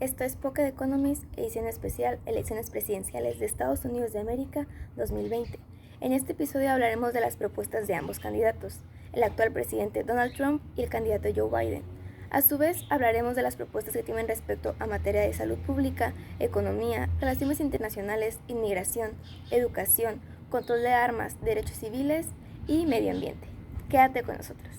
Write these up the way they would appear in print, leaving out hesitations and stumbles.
Esto es Pocket Economist, edición especial Elecciones Presidenciales de Estados Unidos de América 2020. En este episodio hablaremos de las propuestas de ambos candidatos, el actual presidente Donald Trump y el candidato Joe Biden. A su vez, hablaremos de las propuestas que tienen respecto a materia de salud pública, economía, relaciones internacionales, inmigración, educación, control de armas, derechos civiles y medio ambiente. Quédate con nosotros.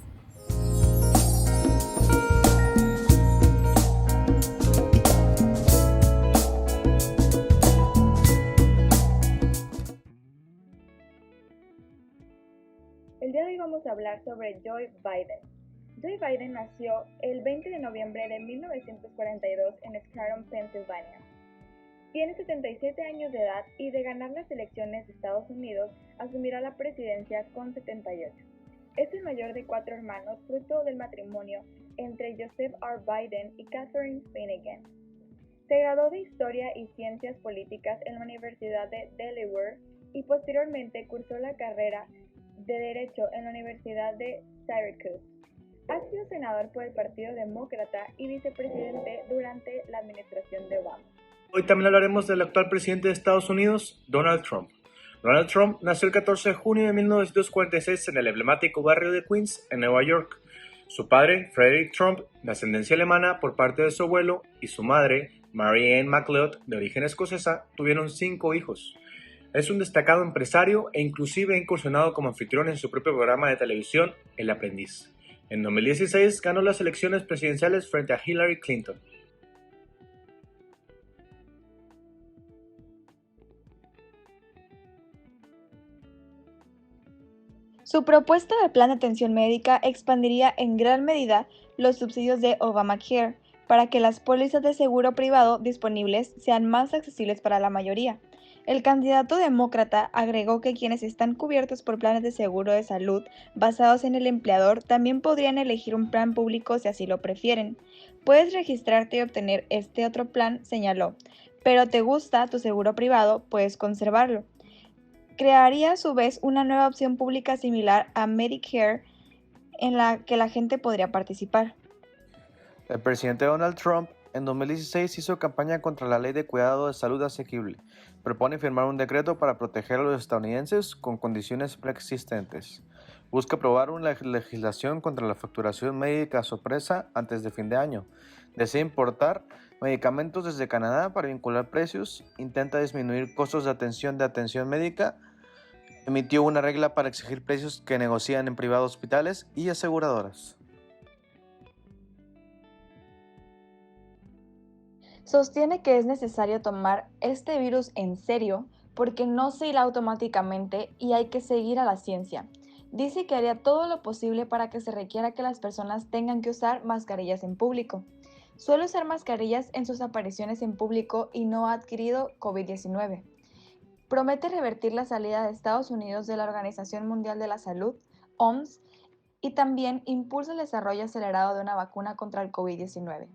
El día de hoy vamos a hablar sobre Joe Biden. Joe Biden nació el 20 de noviembre de 1942 en Scranton, Pensilvania. Tiene 77 años de edad y de ganar las elecciones de Estados Unidos asumirá la presidencia con 78. Es el mayor de 4 hermanos, fruto del matrimonio entre Joseph R. Biden y Catherine Finnegan. Se graduó de Historia y Ciencias Políticas en la Universidad de Delaware y posteriormente cursó la carrera de Derecho en la Universidad de Syracuse. Ha sido senador por el Partido Demócrata y vicepresidente durante la administración de Obama. Hoy también hablaremos del actual presidente de Estados Unidos, Donald Trump. Donald Trump nació el 14 de junio de 1946 en el emblemático barrio de Queens, en Nueva York. Su padre, Frederick Trump, de ascendencia alemana por parte de su abuelo, y su madre, Mary Ann MacLeod, de origen escocesa, tuvieron 5 hijos. Es un destacado empresario e inclusive ha incursionado como anfitrión en su propio programa de televisión, El Aprendiz. En 2016 ganó las elecciones presidenciales frente a Hillary Clinton. Su propuesta de plan de atención médica expandiría en gran medida los subsidios de Obamacare para que las pólizas de seguro privado disponibles sean más accesibles para la mayoría. El candidato demócrata agregó que quienes están cubiertos por planes de seguro de salud basados en el empleador también podrían elegir un plan público si así lo prefieren. Puedes registrarte y obtener este otro plan, señaló, pero te gusta tu seguro privado, puedes conservarlo. Crearía a su vez una nueva opción pública similar a Medicare en la que la gente podría participar. El presidente Donald Trump en 2016 hizo campaña contra la Ley de Cuidado de Salud Asequible. Propone firmar un decreto para proteger a los estadounidenses con condiciones preexistentes. Busca aprobar una legislación contra la facturación médica sorpresa antes de fin de año. Desea importar medicamentos desde Canadá para vincular precios. Intenta disminuir costos de atención médica. Emitió una regla para exigir precios que negocian en privados hospitales y aseguradoras. Sostiene que es necesario tomar este virus en serio porque no se irá automáticamente y hay que seguir a la ciencia. Dice que haría todo lo posible para que se requiera que las personas tengan que usar mascarillas en público. Suele usar mascarillas en sus apariciones en público y no ha adquirido COVID-19. Promete revertir la salida de Estados Unidos de la Organización Mundial de la Salud, OMS, y también impulsa el desarrollo acelerado de una vacuna contra el COVID-19.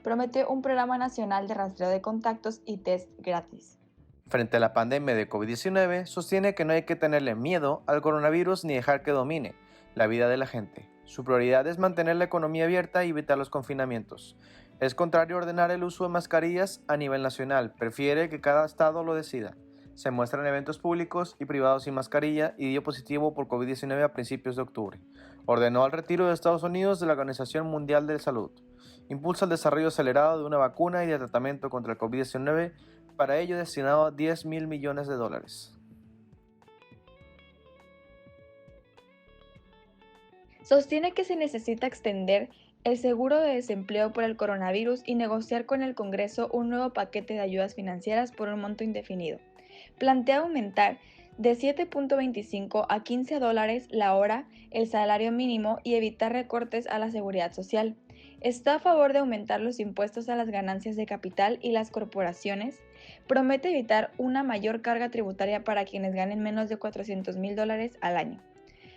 Prometió un programa nacional de rastreo de contactos y test gratis. Frente a la pandemia de COVID-19, sostiene que no hay que tenerle miedo al coronavirus ni dejar que domine la vida de la gente. Su prioridad es mantener la economía abierta y evitar los confinamientos. Es contrario a ordenar el uso de mascarillas a nivel nacional, prefiere que cada estado lo decida. Se muestra en eventos públicos y privados sin mascarilla y dio positivo por COVID-19 a principios de octubre. Ordenó el retiro de Estados Unidos de la Organización Mundial de Salud. Impulsa el desarrollo acelerado de una vacuna y de tratamiento contra el COVID-19, para ello destinado a $10,000 millones. Sostiene que se necesita extender el seguro de desempleo por el coronavirus y negociar con el Congreso un nuevo paquete de ayudas financieras por un monto indefinido. Plantea aumentar de $7.25 a $15 la hora el salario mínimo y evitar recortes a la seguridad social. Está a favor de aumentar los impuestos a las ganancias de capital y las corporaciones. Promete evitar una mayor carga tributaria para quienes ganen menos de $400,000 al año.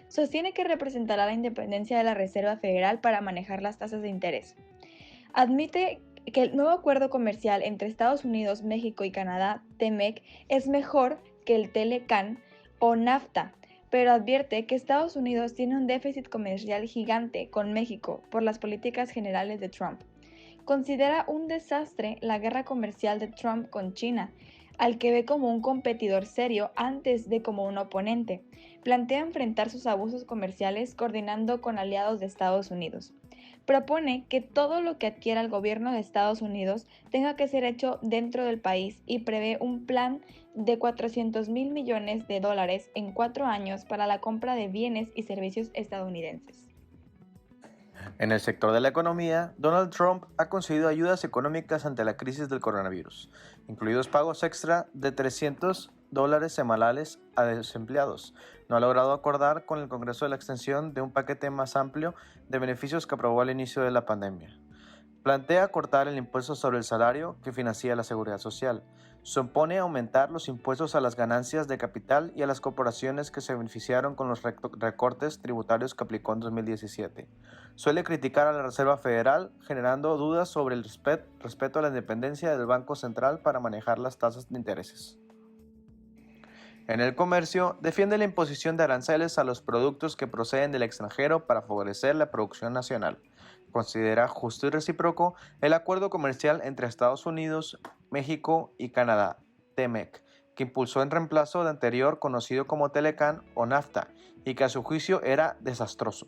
Sostiene que representará la independencia de la Reserva Federal para manejar las tasas de interés. Admite que el nuevo acuerdo comercial entre Estados Unidos, México y Canadá, TEMEC, es mejor que el TELECAN o NAFTA, pero advierte que Estados Unidos tiene un déficit comercial gigante con México por las políticas generales de Trump. considera un desastre la guerra comercial de Trump con China, al que ve como un competidor serio antes de como un oponente. Plantea enfrentar sus abusos comerciales coordinando con aliados de Estados Unidos. Propone que todo lo que adquiera el gobierno de Estados Unidos tenga que ser hecho dentro del país y prevé un plan de $400,000 millones en 4 años para la compra de bienes y servicios estadounidenses. En el sector de la economía, Donald Trump ha concedido ayudas económicas ante la crisis del coronavirus, incluidos pagos extra de $300 semanales a desempleados. No ha logrado acordar con el Congreso la extensión de un paquete más amplio de beneficios que aprobó al inicio de la pandemia. Plantea cortar el impuesto sobre el salario que financia la seguridad social. Supone aumentar los impuestos a las ganancias de capital y a las corporaciones que se beneficiaron con los recortes tributarios que aplicó en 2017. Suele criticar a la Reserva Federal, generando dudas sobre el respeto a la independencia del Banco Central para manejar las tasas de intereses. En el comercio, defiende la imposición de aranceles a los productos que proceden del extranjero para favorecer la producción nacional. Considera justo y recíproco el acuerdo comercial entre Estados Unidos, México y Canadá, TMEC, que impulsó en reemplazo del anterior conocido como Telecan o NAFTA, y que a su juicio era desastroso.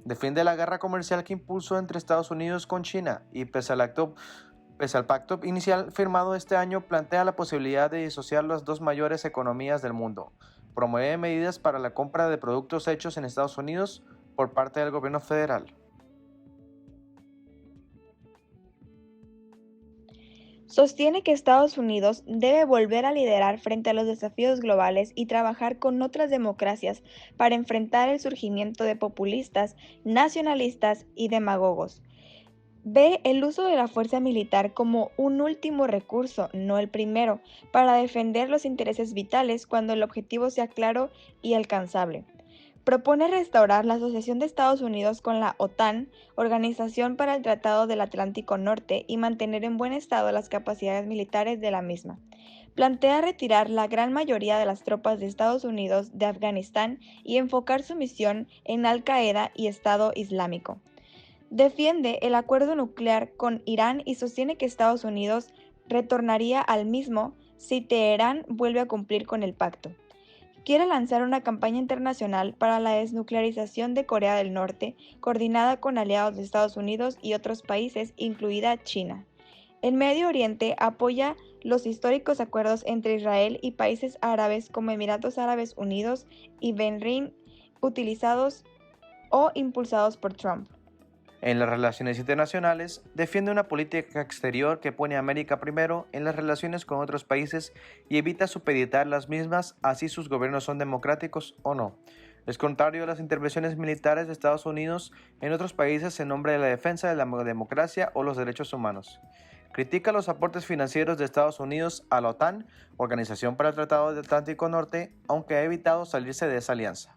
Defiende la guerra comercial que impulsó entre Estados Unidos con China y pese al pacto inicial firmado este año, plantea la posibilidad de disociar las dos mayores economías del mundo. Promueve medidas para la compra de productos hechos en Estados Unidos por parte del gobierno federal. Sostiene que Estados Unidos debe volver a liderar frente a los desafíos globales y trabajar con otras democracias para enfrentar el surgimiento de populistas, nacionalistas y demagogos. Ve el uso de la fuerza militar como un último recurso, no el primero, para defender los intereses vitales cuando el objetivo sea claro y alcanzable. Propone restaurar la asociación de Estados Unidos con la OTAN, Organización para el Tratado del Atlántico Norte, y mantener en buen estado las capacidades militares de la misma. Plantea retirar la gran mayoría de las tropas de Estados Unidos de Afganistán y enfocar su misión en Al-Qaeda y Estado Islámico. Defiende el acuerdo nuclear con Irán y sostiene que Estados Unidos retornaría al mismo si Teherán vuelve a cumplir con el pacto. Quiere lanzar una campaña internacional para la desnuclearización de Corea del Norte, coordinada con aliados de Estados Unidos y otros países, incluida China. En Medio Oriente apoya los históricos acuerdos entre Israel y países árabes como Emiratos Árabes Unidos y Bahrein, utilizados o impulsados por Trump. En las relaciones internacionales, defiende una política exterior que pone a América primero en las relaciones con otros países y evita supeditar las mismas, así sus gobiernos son democráticos o no. Es contrario a las intervenciones militares de Estados Unidos en otros países en nombre de la defensa de la democracia o los derechos humanos. Critica los aportes financieros de Estados Unidos a la OTAN, Organización para el Tratado del Atlántico Norte, aunque ha evitado salirse de esa alianza.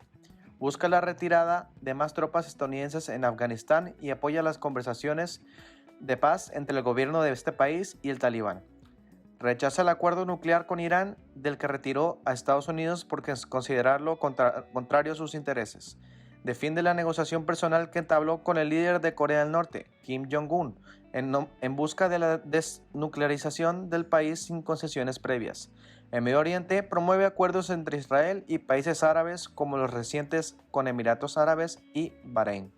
Busca la retirada de más tropas estadounidenses en Afganistán y apoya las conversaciones de paz entre el gobierno de este país y el Talibán. Rechaza el acuerdo nuclear con Irán, del que retiró a Estados Unidos porque considerarlo contrario a sus intereses. Defiende la negociación personal que entabló con el líder de Corea del Norte, Kim Jong-un, en busca de la desnuclearización del país sin concesiones previas. En Medio Oriente promueve acuerdos entre Israel y países árabes como los recientes con Emiratos Árabes y Bahrein.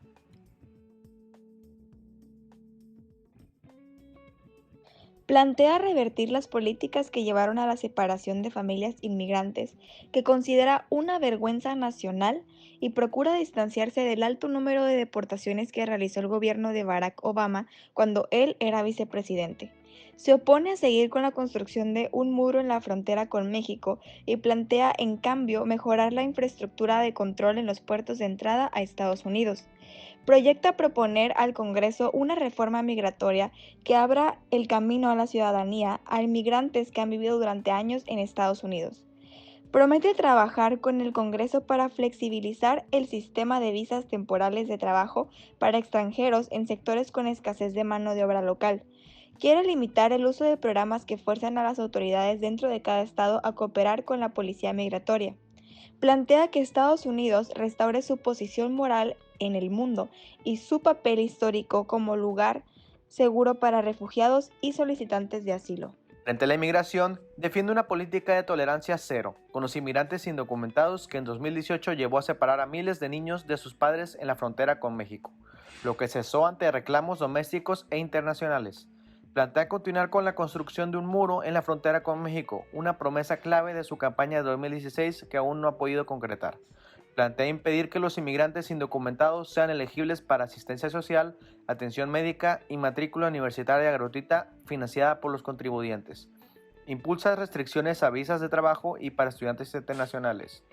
Plantea revertir las políticas que llevaron a la separación de familias inmigrantes, que considera una vergüenza nacional, y procura distanciarse del alto número de deportaciones que realizó el gobierno de Barack Obama cuando él era vicepresidente. Se opone a seguir con la construcción de un muro en la frontera con México y plantea, en cambio, mejorar la infraestructura de control en los puertos de entrada a Estados Unidos. Proyecta proponer al Congreso una reforma migratoria que abra el camino a la ciudadanía a inmigrantes que han vivido durante años en Estados Unidos. Promete trabajar con el Congreso para flexibilizar el sistema de visas temporales de trabajo para extranjeros en sectores con escasez de mano de obra local. Quiere limitar el uso de programas que fuerzan a las autoridades dentro de cada estado a cooperar con la policía migratoria. Plantea que Estados Unidos restaure su posición moral en el mundo y su papel histórico como lugar seguro para refugiados y solicitantes de asilo. Frente a la inmigración, defiende una política de tolerancia cero con los inmigrantes indocumentados que en 2018 llevó a separar a miles de niños de sus padres en la frontera con México, lo que cesó ante reclamos domésticos e internacionales. Plantea continuar con la construcción de un muro en la frontera con México, una promesa clave de su campaña de 2016 que aún no ha podido concretar. Plantea impedir que los inmigrantes indocumentados sean elegibles para asistencia social, atención médica y matrícula universitaria gratuita financiada por los contribuyentes. Impulsa restricciones a visas de trabajo y para estudiantes internacionales.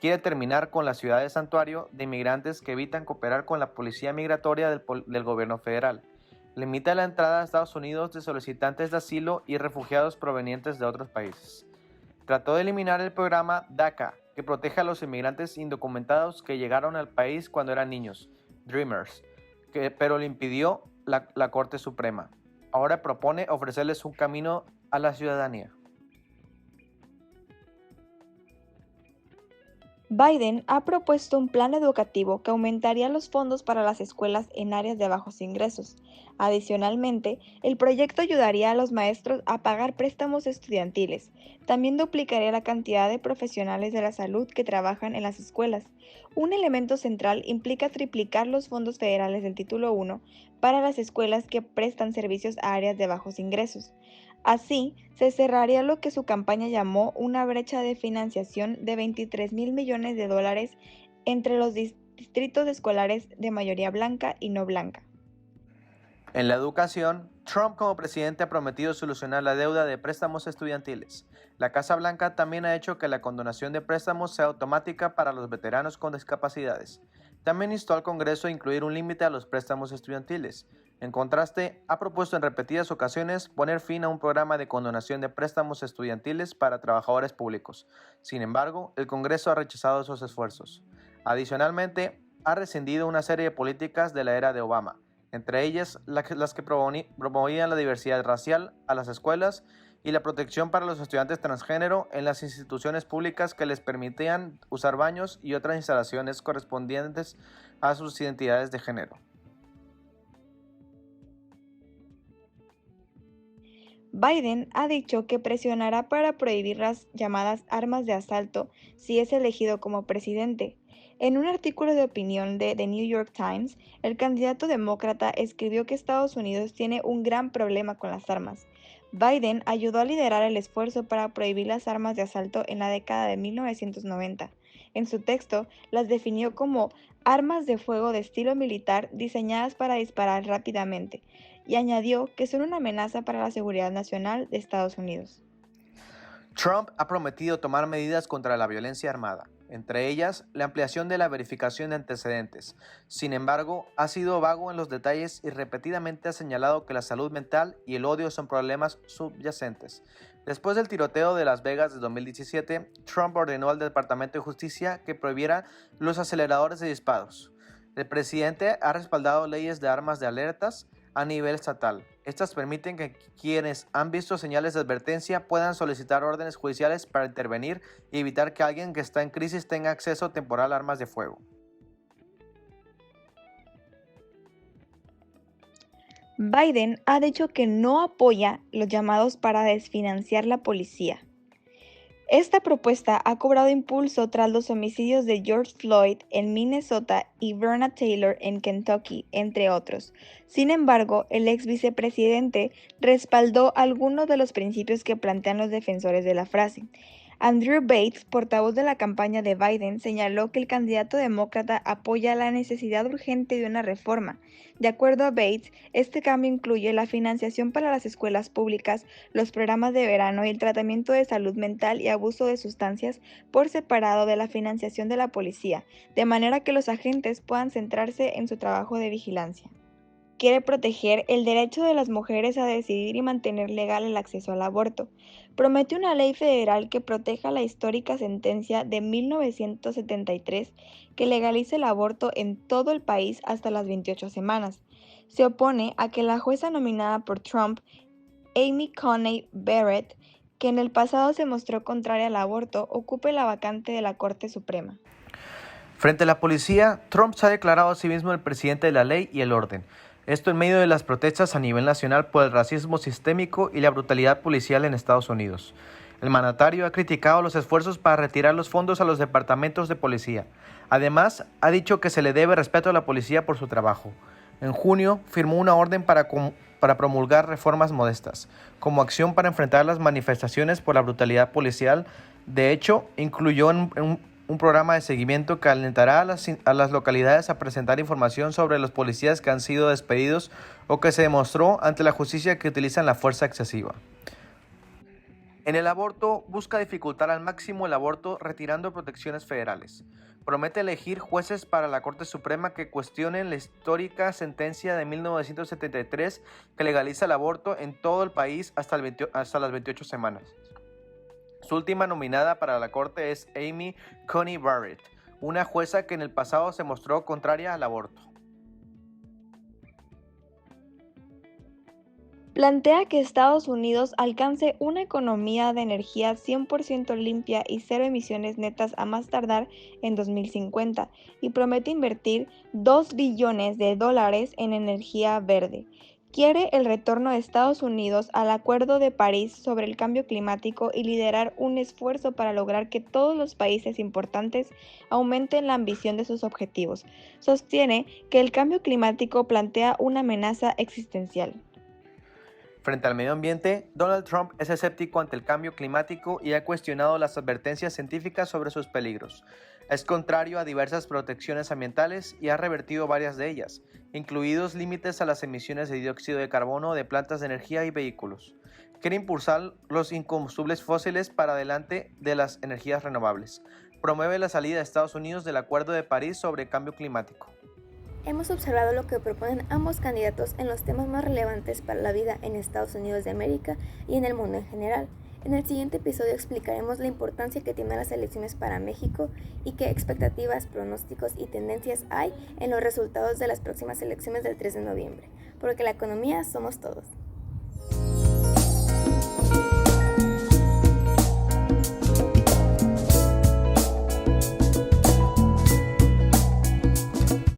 Quiere terminar con la ciudad de santuario de inmigrantes que evitan cooperar con la policía migratoria del gobierno federal. Limita la entrada a Estados Unidos de solicitantes de asilo y refugiados provenientes de otros países. Trató de eliminar el programa DACA, que protege a los inmigrantes indocumentados que llegaron al país cuando eran niños, Dreamers, pero le impidió la Corte Suprema. Ahora propone ofrecerles un camino a la ciudadanía. Biden ha propuesto un plan educativo que aumentaría los fondos para las escuelas en áreas de bajos ingresos. Adicionalmente, el proyecto ayudaría a los maestros a pagar préstamos estudiantiles. También duplicaría la cantidad de profesionales de la salud que trabajan en las escuelas. Un elemento central implica triplicar los fondos federales del Título 1 para las escuelas que prestan servicios a áreas de bajos ingresos. Así, se cerraría lo que su campaña llamó una brecha de financiación de $23,000 millones entre los distritos escolares de mayoría blanca y no blanca. En la educación, Trump como presidente ha prometido solucionar la deuda de préstamos estudiantiles. La Casa Blanca también ha hecho que la condonación de préstamos sea automática para los veteranos con discapacidades. También instó al Congreso a incluir un límite a los préstamos estudiantiles. En contraste, ha propuesto en repetidas ocasiones poner fin a un programa de condonación de préstamos estudiantiles para trabajadores públicos. Sin embargo, el Congreso ha rechazado esos esfuerzos. Adicionalmente, ha rescindido una serie de políticas de la era de Obama, entre ellas las que promovían la diversidad racial a las escuelas y la protección para los estudiantes transgénero en las instituciones públicas que les permitían usar baños y otras instalaciones correspondientes a sus identidades de género. Biden ha dicho que presionará para prohibir las llamadas armas de asalto si es elegido como presidente. En un artículo de opinión de The New York Times, el candidato demócrata escribió que Estados Unidos tiene un gran problema con las armas. Biden ayudó a liderar el esfuerzo para prohibir las armas de asalto en la década de 1990. En su texto, las definió como armas de fuego de estilo militar diseñadas para disparar rápidamente, y añadió que son una amenaza para la seguridad nacional de Estados Unidos. Trump ha prometido tomar medidas contra la violencia armada, entre ellas la ampliación de la verificación de antecedentes. Sin embargo, ha sido vago en los detalles y repetidamente ha señalado que la salud mental y el odio son problemas subyacentes. Después del tiroteo de Las Vegas de 2017, Trump ordenó al Departamento de Justicia que prohibiera los aceleradores de disparos. El presidente ha respaldado leyes de armas de alertas a nivel estatal. Estas permiten que quienes han visto señales de advertencia puedan solicitar órdenes judiciales para intervenir y evitar que alguien que está en crisis tenga acceso temporal a armas de fuego. Biden ha dicho que no apoya los llamados para desfinanciar la policía. Esta propuesta ha cobrado impulso tras los homicidios de George Floyd en Minnesota y Breonna Taylor en Kentucky, entre otros. Sin embargo, el ex vicepresidente respaldó algunos de los principios que plantean los defensores de la frase. Andrew Bates, portavoz de la campaña de Biden, señaló que el candidato demócrata apoya la necesidad urgente de una reforma. De acuerdo a Bates, este cambio incluye la financiación para las escuelas públicas, los programas de verano y el tratamiento de salud mental y abuso de sustancias por separado de la financiación de la policía, de manera que los agentes puedan centrarse en su trabajo de vigilancia. Quiere proteger el derecho de las mujeres a decidir y mantener legal el acceso al aborto. Promete una ley federal que proteja la histórica sentencia de 1973 que legalice el aborto en todo el país hasta las 28 semanas. Se opone a que la jueza nominada por Trump, Amy Coney Barrett, que en el pasado se mostró contraria al aborto, ocupe la vacante de la Corte Suprema. Frente a la policía, Trump se ha declarado a sí mismo el presidente de la ley y el orden. Esto en medio de las protestas a nivel nacional por el racismo sistémico y la brutalidad policial en Estados Unidos. El mandatario ha criticado los esfuerzos para retirar los fondos a los departamentos de policía. Además, ha dicho que se le debe respeto a la policía por su trabajo. En junio, firmó una orden para promulgar reformas modestas, como acción para enfrentar las manifestaciones por la brutalidad policial. De hecho, incluyó un programa de seguimiento que alentará a las localidades a presentar información sobre los policías que han sido despedidos o que se demostró ante la justicia que utilizan la fuerza excesiva. En el aborto, busca dificultar al máximo el aborto retirando protecciones federales. Promete elegir jueces para la Corte Suprema que cuestionen la histórica sentencia de 1973 que legaliza el aborto en todo el país hasta las 28 semanas. Su última nominada para la Corte es Amy Coney Barrett, una jueza que en el pasado se mostró contraria al aborto. Plantea que Estados Unidos alcance una economía de energía 100% limpia y cero emisiones netas a más tardar en 2050 y promete invertir $2 billones en energía verde. Quiere el retorno de Estados Unidos al Acuerdo de París sobre el cambio climático y liderar un esfuerzo para lograr que todos los países importantes aumenten la ambición de sus objetivos. Sostiene que el cambio climático plantea una amenaza existencial. Frente al medio ambiente, Donald Trump es escéptico ante el cambio climático y ha cuestionado las advertencias científicas sobre sus peligros. Es contrario a diversas protecciones ambientales y ha revertido varias de ellas, incluidos límites a las emisiones de dióxido de carbono de plantas de energía y vehículos. Quiere impulsar los incombustibles fósiles para delante de las energías renovables. Promueve la salida de Estados Unidos del Acuerdo de París sobre cambio climático. Hemos observado lo que proponen ambos candidatos en los temas más relevantes para la vida en Estados Unidos de América y en el mundo en general. En el siguiente episodio explicaremos la importancia que tienen las elecciones para México y qué expectativas, pronósticos y tendencias hay en los resultados de las próximas elecciones del 3 de noviembre, porque la economía somos todos.